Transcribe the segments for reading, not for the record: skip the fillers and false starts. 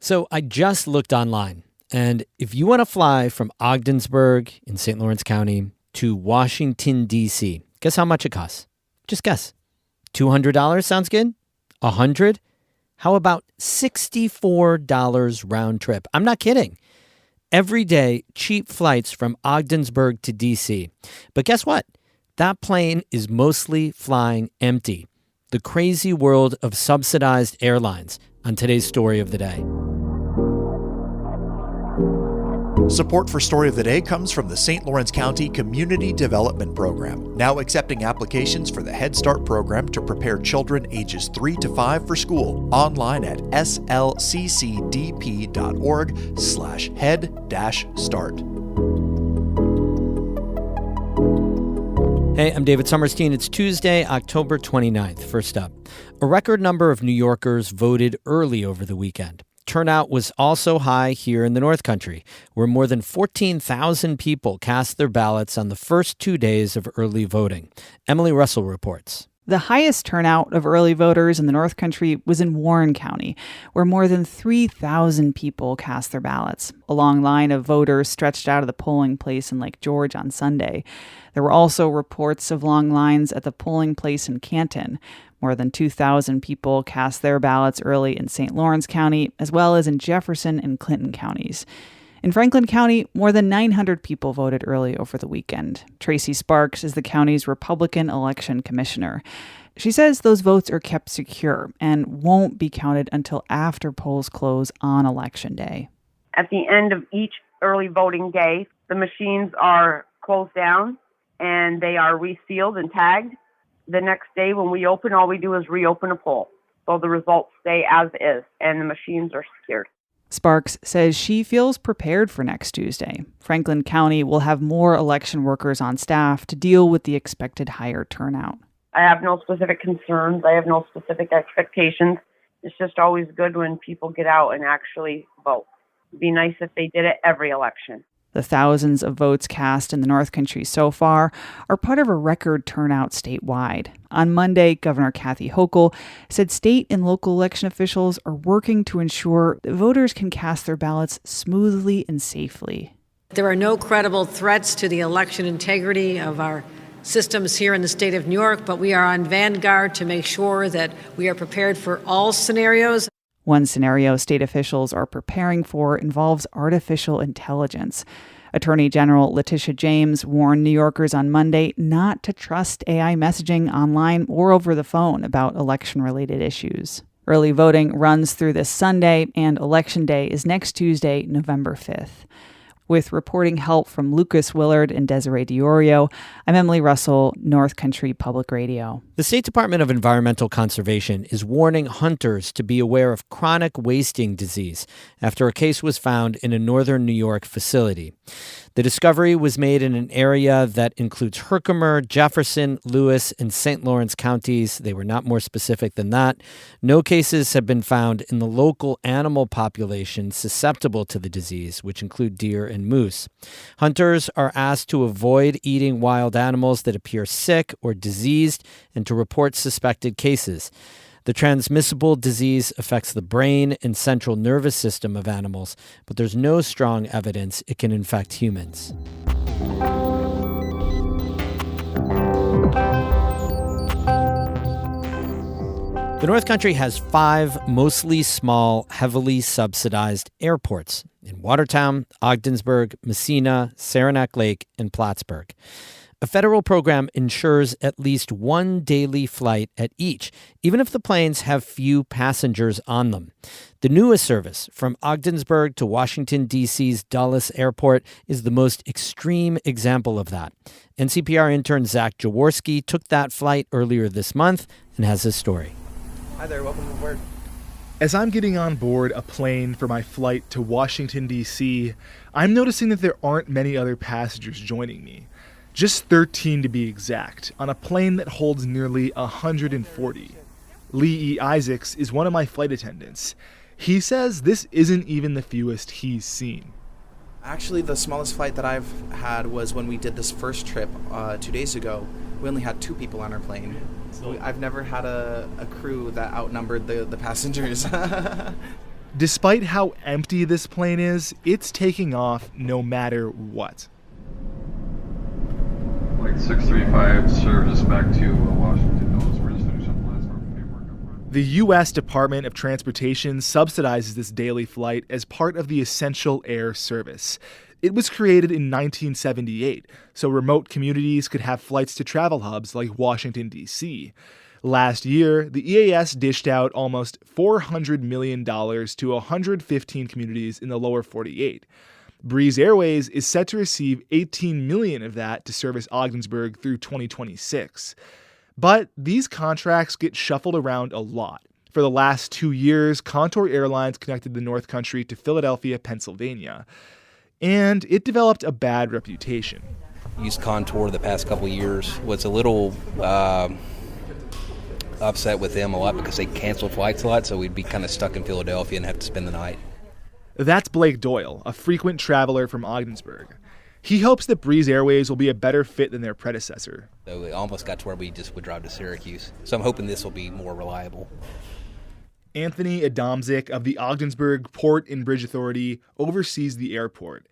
So I just looked online, and if you want to fly from Ogdensburg in St. Lawrence County to Washington, D.C., guess how much it costs? Just guess. $200 sounds good? $100? How about $64 round trip? I'm not kidding. Every day, cheap flights from Ogdensburg to D.C. But guess what? That plane is mostly flying empty. The crazy world of subsidized airlines on today's Story of the Day. Support for Story of the Day comes from the St. Lawrence County Community Development Program, now accepting applications for the Head Start program to prepare children ages 3 to 5 for school, online at slccdp.org/head-start. Hey, I'm David Sommerstein. It's Tuesday, October 29th. First up, a record number of New Yorkers voted early over the weekend. Turnout was also high here in the North Country, where more than 14,000 people cast their ballots on the first 2 days of early voting. Emily Russell reports. The highest turnout of early voters in the North Country was in Warren County, where more than 3,000 people cast their ballots. A long line of voters stretched out of the polling place in Lake George on Sunday. There were also reports of long lines at the polling place in Canton. More than 2,000 people cast their ballots early in St. Lawrence County, as well as in Jefferson and Clinton counties. In Franklin County, more than 900 people voted early over the weekend. Tracy Sparks is the county's Republican election commissioner. She says those votes are kept secure and won't be counted until after polls close on Election Day. At the end of each early voting day, the machines are closed down and they are resealed and tagged. The next day when we open, all we do is reopen a poll. So the results stay as is and the machines are secured. Sparks says she feels prepared for next Tuesday. Franklin County will have more election workers on staff to deal with the expected higher turnout. I have no specific concerns. I have no specific expectations. It's just always good when people get out and actually vote. It'd be nice if they did it every election. The thousands of votes cast in the North Country so far are part of a record turnout statewide. On Monday, Governor Kathy Hochul said state and local election officials are working to ensure that voters can cast their ballots smoothly and safely. There are no credible threats to the election integrity of our systems here in the state of New York, but we are on vanguard to make sure that we are prepared for all scenarios. One scenario state officials are preparing for involves artificial intelligence. Attorney General Letitia James warned New Yorkers on Monday not to trust AI messaging online or over the phone about election-related issues. Early voting runs through this Sunday, and Election Day is next Tuesday, November 5th. With reporting help from Lucas Willard and Desiree Diorio, I'm Emily Russell, North Country Public Radio. The State Department of Environmental Conservation is warning hunters to be aware of chronic wasting disease after a case was found in a northern New York facility. The discovery was made in an area that includes Herkimer, Jefferson, Lewis, and St. Lawrence counties. They were not more specific than that. No cases have been found in the local animal population susceptible to the disease, which include deer and moose. Hunters are asked to avoid eating wild animals that appear sick or diseased and to report suspected cases. The transmissible disease affects the brain and central nervous system of animals, but there's no strong evidence it can infect humans. The North Country has 5 mostly small, heavily subsidized airports in Watertown, Ogdensburg, Messina, Saranac Lake, and Plattsburgh. A federal program ensures at least one daily flight at each, even if the planes have few passengers on them. The newest service from Ogdensburg to Washington, D.C.'s Dulles Airport is the most extreme example of that. NCPR intern Zach Jaworski took that flight earlier this month and has his story. Hi there, welcome aboard. As I'm getting on board a plane for my flight to Washington, D.C., I'm noticing that there aren't many other passengers joining me. Just 13 to be exact, on a plane that holds nearly 140. Lee E. Isaacs is one of my flight attendants. He says this isn't even the fewest he's seen. Actually, the smallest flight that I've had was when we did this first trip 2 days ago. We only had 2 people on our plane. I've never had a crew that outnumbered the passengers. Despite how empty this plane is, it's taking off no matter what. Like 635 serves us back to Washington. No, we're just finishing up the last part of the paperwork up front. The U.S. Department of Transportation subsidizes this daily flight as part of the Essential Air Service. It was created in 1978, so remote communities could have flights to travel hubs like Washington, D.C. Last year, the EAS dished out almost $400 million to 115 communities in the lower 48. Breeze Airways is set to receive $18 million of that to service Ogdensburg through 2026. But these contracts get shuffled around a lot. For the last 2 years, Contour Airlines connected the North Country to Philadelphia, Pennsylvania. And it developed a bad reputation. Used Contour the past couple of years. Was a little upset with them a lot because they canceled flights a lot, so we'd be kind of stuck in Philadelphia and have to spend the night. That's Blake Doyle, a frequent traveler from Ogdensburg. He hopes that Breeze Airways will be a better fit than their predecessor. So it almost got to where we just would drive to Syracuse. So I'm hoping this will be more reliable. Anthony Adamczyk of the Ogdensburg Port and Bridge Authority oversees the airport.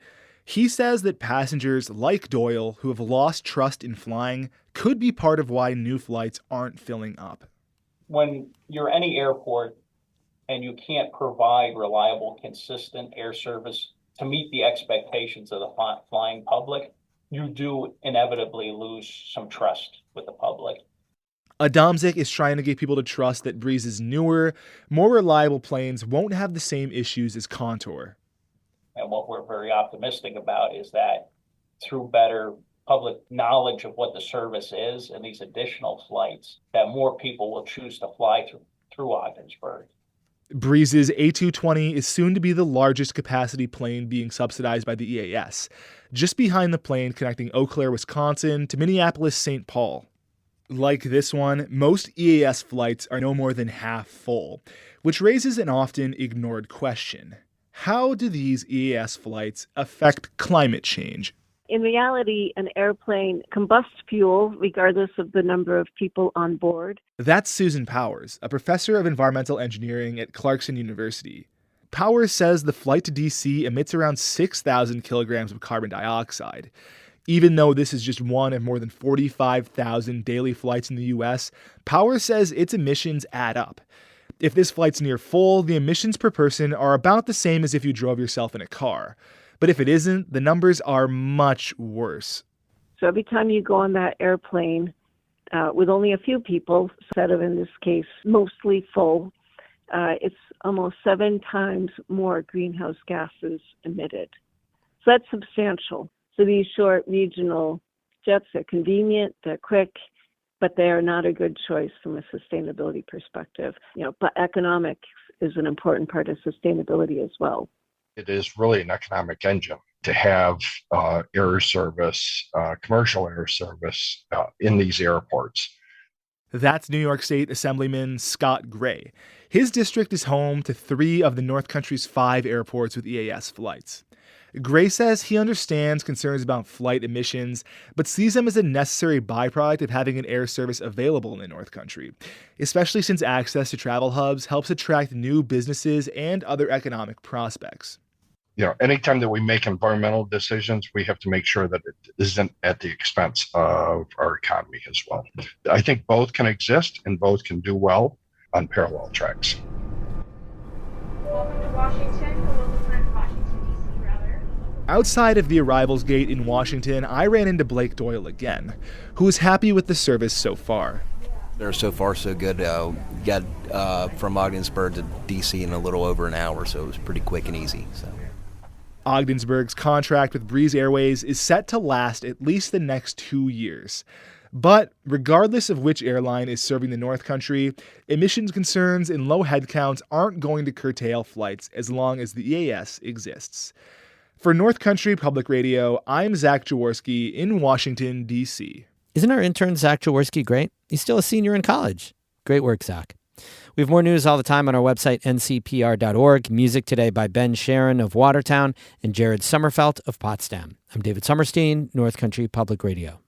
He says that passengers like Doyle who have lost trust in flying could be part of why new flights aren't filling up. When you're any airport and you can't provide reliable, consistent air service to meet the expectations of the flying public, you do inevitably lose some trust with the public. Adamczyk is trying to get people to trust that Breeze's newer, more reliable planes won't have the same issues as Contour. And what we're very optimistic about is that through better public knowledge of what the service is and these additional flights, that more people will choose to fly through Ogdensburg. Breeze's A220 is soon to be the largest capacity plane being subsidized by the EAS, just behind the plane connecting Eau Claire, Wisconsin to Minneapolis-St. Paul. Like this one, most EAS flights are no more than half full, which raises an often ignored question. How do these EAS flights affect climate change? In reality, an airplane combusts fuel regardless of the number of people on board. That's Susan Powers, a professor of environmental engineering at Clarkson University. Powers says the flight to D.C. emits around 6,000 kilograms of carbon dioxide. Even though this is just one of more than 45,000 daily flights in the U.S., Powers says its emissions add up. If this flight's near full, the emissions per person are about the same as if you drove yourself in a car. But if it isn't, the numbers are much worse. So every time you go on that airplane with only a few people, instead of in this case mostly full, it's almost 7 times more greenhouse gases emitted. So that's substantial. So these short regional jets are convenient, they're quick, but they are not a good choice from a sustainability perspective. But economics is an important part of sustainability as well. It is really an economic engine to have air service, commercial air service in these airports. That's New York State Assemblyman Scott Gray. His district is home to 3 of the North Country's 5 airports with EAS flights. Gray says he understands concerns about flight emissions, but sees them as a necessary byproduct of having an air service available in the North Country, especially since access to travel hubs helps attract new businesses and other economic prospects. Anytime that we make environmental decisions, we have to make sure that it isn't at the expense of our economy as well. I think both can exist and both can do well on parallel tracks. Welcome to Washington, the local time for Washington, D.C. rather. Outside of the arrivals gate in Washington, I ran into Blake Doyle again, who is happy with the service so far. They're so far so good. Got from Ogdensburg to D.C. in a little over an hour, so it was pretty quick and easy. So. Ogdensburg's contract with Breeze Airways is set to last at least the next 2 years. But regardless of which airline is serving the North Country, emissions concerns and low headcounts aren't going to curtail flights as long as the EAS exists. For North Country Public Radio, I'm Zach Jaworski in Washington, D.C. Isn't our intern Zach Jaworski great? He's still a senior in college. Great work, Zach. We have more news all the time on our website, ncpr.org. Music today by Ben Sharon of Watertown and Jared Sommerfelt of Potsdam. I'm David Summerstein, North Country Public Radio.